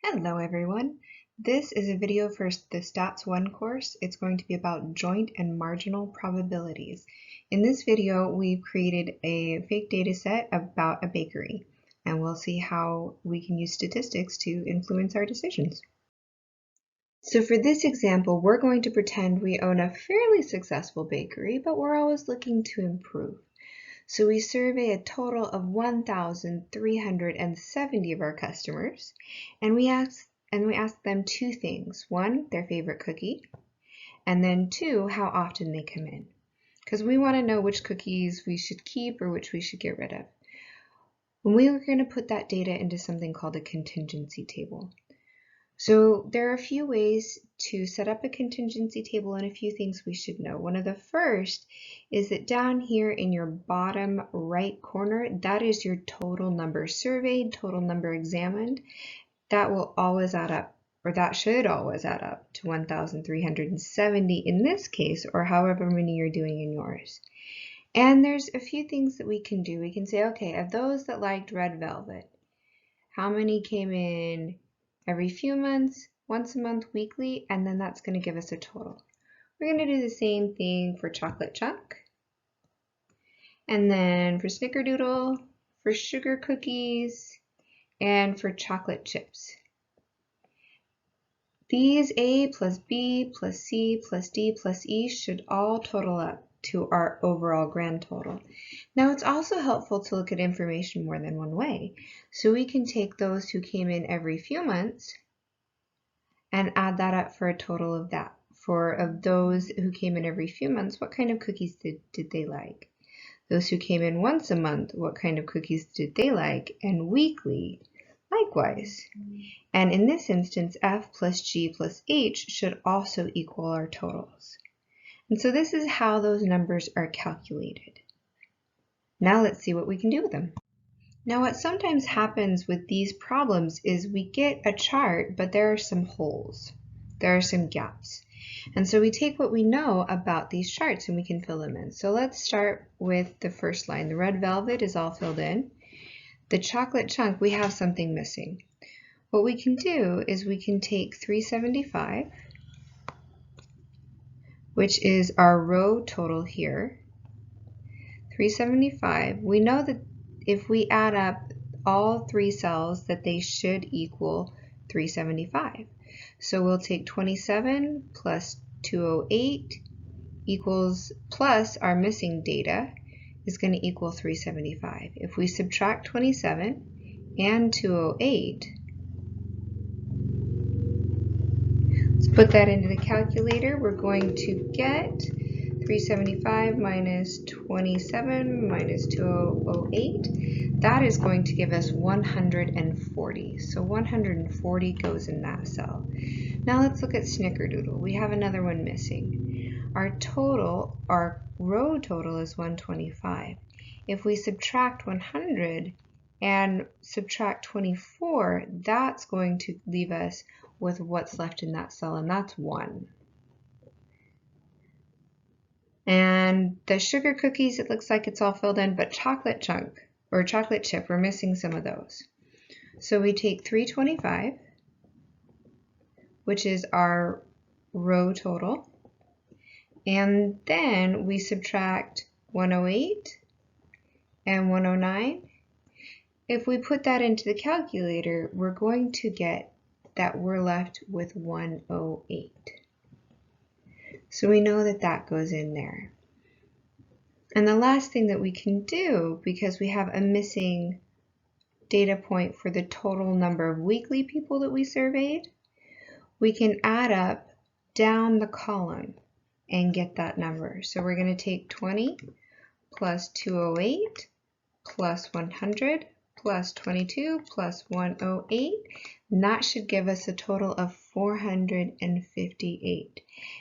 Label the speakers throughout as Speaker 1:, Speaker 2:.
Speaker 1: Hello everyone. This is a video for the Stats 1 course. It's going to be about joint and marginal probabilities. In this video, we've created a fake data set about a bakery, and we'll see how we can use statistics to influence our decisions. So for this example, we're going to pretend we own a fairly successful bakery, but we're always looking to improve. So we survey a total of 1,370 of our customers, and we ask them two things. One, their favorite cookie, and then two, how often they come in. Because we want to know which cookies we should keep or which we should get rid of. And we are going to put that data into something called a contingency table. So there are a few ways to set up a contingency table and a few things we should know. One of the first is that down here in your bottom right corner, that is your total number surveyed, total number examined. That will always add up, or that should always add up to 1,370 in this case, or however many you're doing in yours. And there's a few things that we can do. We can say, okay, of those that liked red velvet, how many came in every few months, once a month, weekly, and then that's going to give us a total. We're going to do the same thing for chocolate chunk, and then for snickerdoodle, for sugar cookies, and for chocolate chips. These A plus B plus C plus D plus E should all total up to our overall grand total. Now it's also helpful to look at information more than one way. So we can take those who came in every few months and add that up for a total of that. Of those who came in every few months, what kind of cookies did they like? Those who came in once a month, what kind of cookies did they like? And weekly, likewise. And in this instance, F plus G plus H should also equal our totals. And so this is how those numbers are calculated. Now let's see what we can do with them. Now what sometimes happens with these problems is we get a chart, but there are some holes. There are some gaps. And so we take what we know about these charts and we can fill them in. So let's start with the first line. The red velvet is all filled in. The chocolate chunk, we have something missing. What we can do is we can take 375, which is our row total here. 375, we know that if we add up all three cells that they should equal 375. So we'll take 27 plus 208 equals, plus our missing data is going to equal 375. If we subtract 27 and 208, let's put that into the calculator. We're going to get 375 minus 27 minus 208. That is going to give us 140. So 140 goes in that cell. Now let's look at snickerdoodle. We have another one missing. Our total, our row total is 125. If we subtract 100 and subtract 24, that's going to leave us with what's left in that cell, and that's 1. And the sugar cookies, it looks like it's all filled in, but chocolate chunk or chocolate chip, we're missing some of those. So we take 325, which is our row total, and then we subtract 108 and 109. If we put that into the calculator, we're going to get that we're left with 108. So we know that that goes in there. And the last thing that we can do, because we have a missing data point for the total number of weekly people that we surveyed, we can add up down the column and get that number. So we're going to take 20 plus 208 plus 100 plus 22 plus 108, and that should give us a total of 458.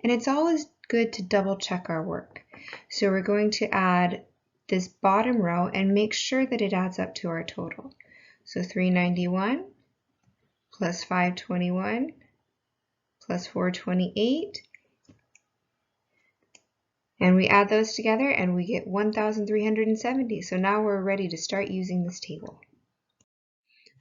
Speaker 1: And it's always good to double check our work. So we're going to add this bottom row and make sure that it adds up to our total. So 391 plus 521 plus 428, and we add those together and we get 1,370. So now we're ready to start using this table.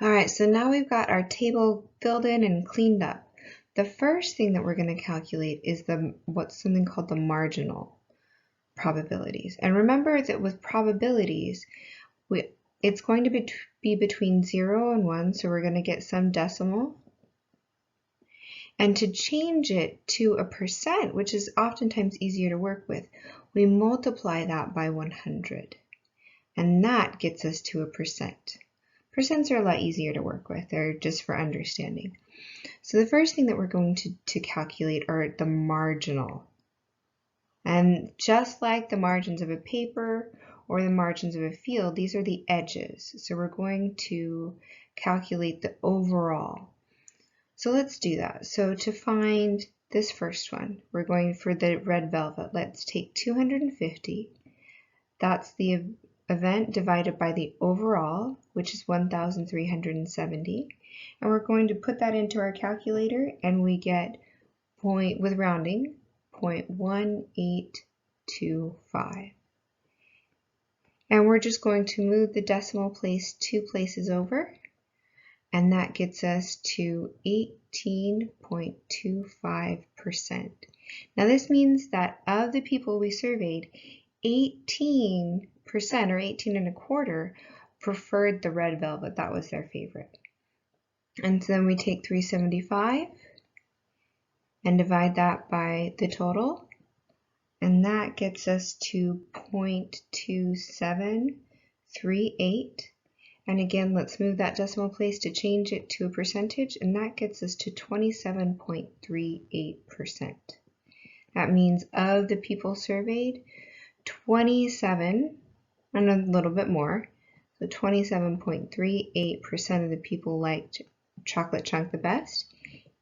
Speaker 1: All right, so now we've got our table filled in and cleaned up. The first thing that we're going to calculate is what's something called the marginal probabilities. And remember that with probabilities, it's going to be between 0 and 1, so we're going to get some decimal. And to change it to a percent, which is oftentimes easier to work with, we multiply that by 100. And that gets us to a percent. Percents are a lot easier to work with. They're just for understanding. So the first thing that we're going to calculate are the marginal. And just like the margins of a paper or the margins of a field, these are the edges. So we're going to calculate the overall. So let's do that. So to find this first one, we're going for the red velvet. Let's take 250. That's the event divided by the overall, which is 1,370. And we're going to put that into our calculator, and we get with rounding, 0.1825. And we're just going to move the decimal place 2 places over, and that gets us to 18.25%. Now this means that of the people we surveyed, 18% or 18 and a quarter preferred the red velvet. That was their favorite. And so then we take 375 and divide that by the total, and that gets us to 0.2738. And again, let's move that decimal place to change it to a percentage, and that gets us to 27.38%. That means of the people surveyed, 27, and a little bit more, so 27.38% of the people liked chocolate chunk the best,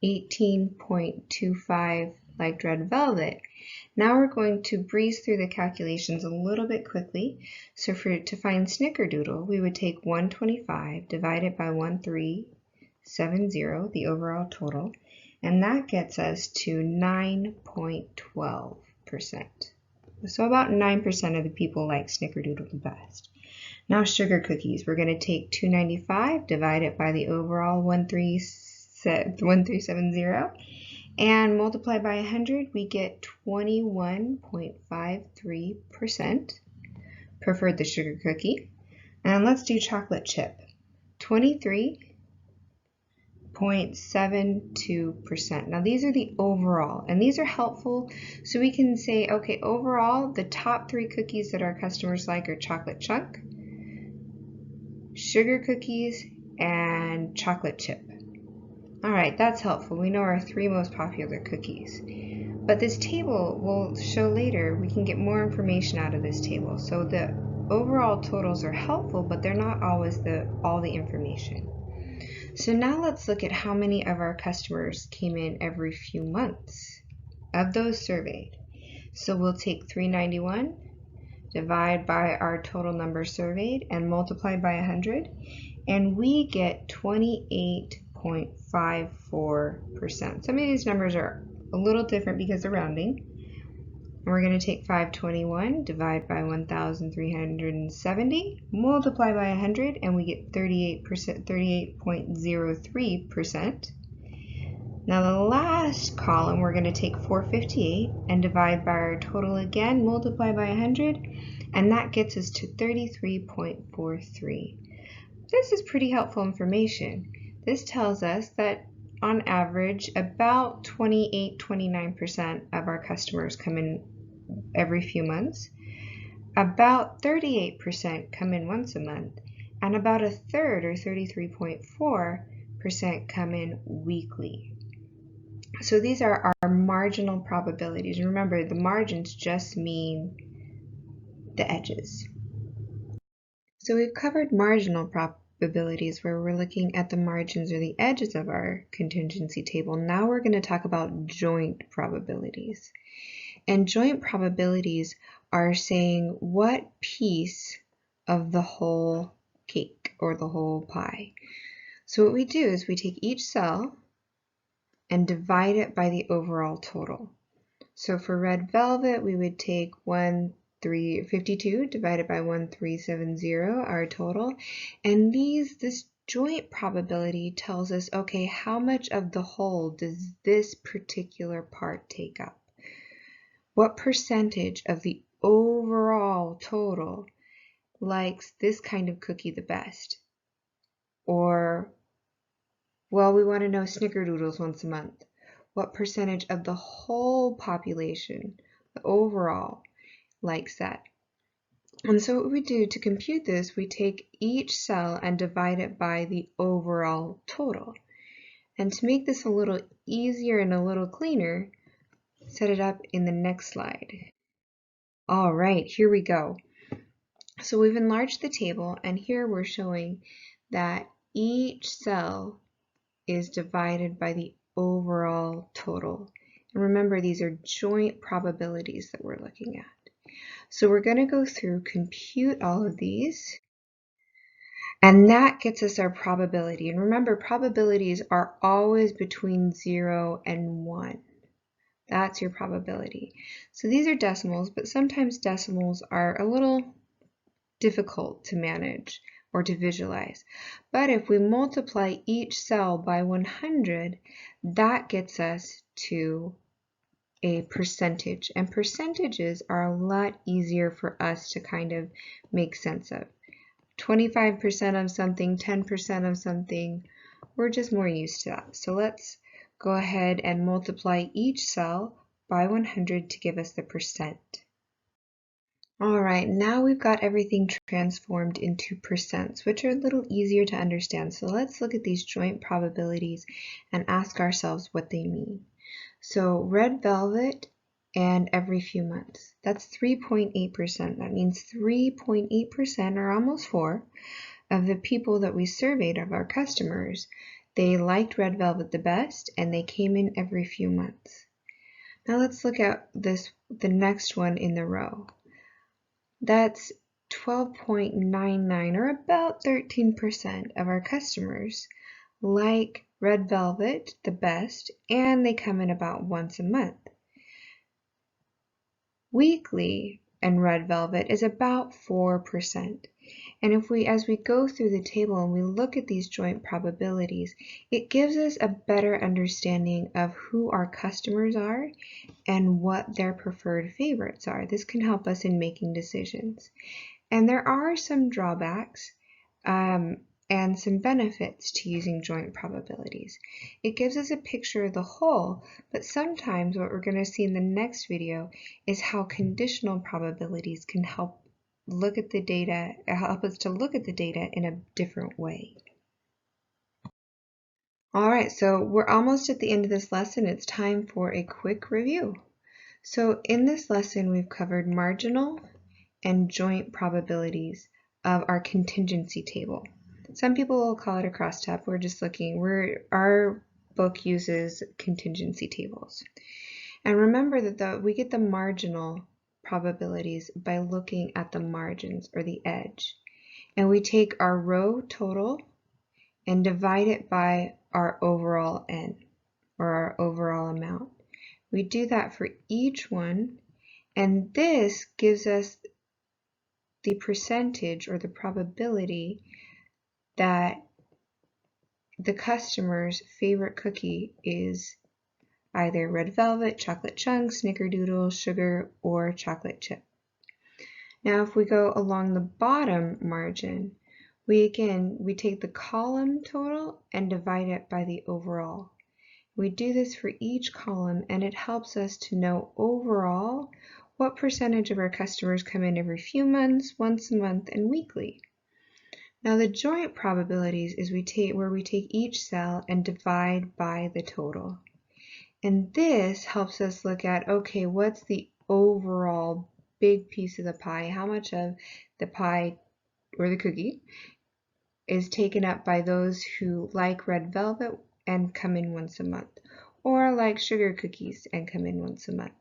Speaker 1: 18.25 liked red velvet. Now we're going to breeze through the calculations a little bit quickly. So to find snickerdoodle, we would take 125 divided by 1370, the overall total, and that gets us to 9.12%. So about 9% of the people like snickerdoodle the best. Now sugar cookies, we're going to take 295 divided by the overall 1370 and multiply by 100, we get 21.53% preferred the sugar cookie. And let's do chocolate chip, 23.72%. Now these are the overall, and these are helpful so we can say, okay, overall, the top 3 cookies that our customers like are chocolate chunk, sugar cookies, and chocolate chip. All right, that's helpful. We know our 3 most popular cookies. But this table will show later we can get more information out of this table. So the overall totals are helpful, but they're not always all the information. So now let's look at how many of our customers came in every few months of those surveyed. So we'll take 391, divide by our total number surveyed, and multiply by 100, and we get 28.54%. Some of these numbers are a little different because of rounding. And we're going to take 521, divide by 1,370, multiply by 100, and we get 38.03%. Now the last column, we're going to take 458 and divide by our total again, multiply by 100, and that gets us to 33.43. This is pretty helpful information. This tells us that on average, about 28-29% of our customers come in every few months. About 38% come in once a month, and about a third, or 33.4%, come in weekly. So these are our marginal probabilities. And remember, the margins just mean the edges. So we've covered marginal probabilities, where we're looking at the margins or the edges of our contingency table. Now we're going to talk about joint probabilities. And joint probabilities are saying what piece of the whole cake or the whole pie. So what we do is we take each cell and divide it by the overall total. So for red velvet, we would take 1,352 divided by 1,370, our total. And this joint probability tells us, okay, how much of the whole does this particular part take up? What percentage of the overall total likes this kind of cookie the best? Or, well, we want to know snickerdoodles once a month. What percentage of the whole population, the overall, likes that? And so what we do to compute this, we take each cell and divide it by the overall total. And to make this a little easier and a little cleaner, set it up in the next slide. All right, here we go. So we've enlarged the table, and here we're showing that each cell is divided by the overall total. And remember, these are joint probabilities that we're looking at. So we're going to go through, compute all of these, and that gets us our probability. And remember, probabilities are always between 0 and 1. That's your probability. So these are decimals, but sometimes decimals are a little difficult to manage or to visualize. But if we multiply each cell by 100, that gets us to a percentage, and percentages are a lot easier for us to kind of make sense of. 25% of something, 10% of something, we're just more used to that. So let's go ahead and multiply each cell by 100 to give us the percent. All right, now we've got everything transformed into percents, which are a little easier to understand. So let's look at these joint probabilities and ask ourselves what they mean. So red velvet and every few months, that's 3.8%. That means 3.8%, or almost 4, of the people that we surveyed, of our customers, they liked red velvet the best, and they came in every few months. Now let's look at the next one in the row. That's 12.99, or about 13% of our customers like red velvet the best, and they come in about once a month. Weekly and red velvet is about 4%. And as we go through the table and we look at these joint probabilities, it gives us a better understanding of who our customers are and what their preferred favorites are. This can help us in making decisions. And there are some drawbacks and some benefits to using joint probabilities. It gives us a picture of the whole, but sometimes what we're going to see in the next video is how conditional probabilities can help us to look at the data in a different way. All right, so we're almost at the end of this lesson. It's time for a quick review. So in this lesson, we've covered marginal and joint probabilities of our contingency table. Some people will call it a crosstab. We're just looking, our book uses contingency tables. And remember that we get the marginal probabilities by looking at the margins, or the edge. And we take our row total and divide it by our overall n, or our overall amount. We do that for each one, and this gives us the percentage, or the probability, that the customer's favorite cookie is either red velvet, chocolate chunks, snickerdoodle, sugar, or chocolate chip. Now if we go along the bottom margin, we take the column total and divide it by the overall. We do this for each column, and it helps us to know overall what percentage of our customers come in every few months, once a month, and weekly. Now the joint probabilities is where we take each cell and divide by the total. And this helps us look at, okay, what's the overall big piece of the pie? How much of the pie, or the cookie, is taken up by those who like red velvet and come in once a month, or like sugar cookies and come in once a month?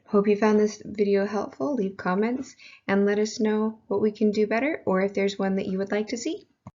Speaker 1: Hope you found this video helpful. Leave comments and let us know what we can do better, or if there's one that you would like to see.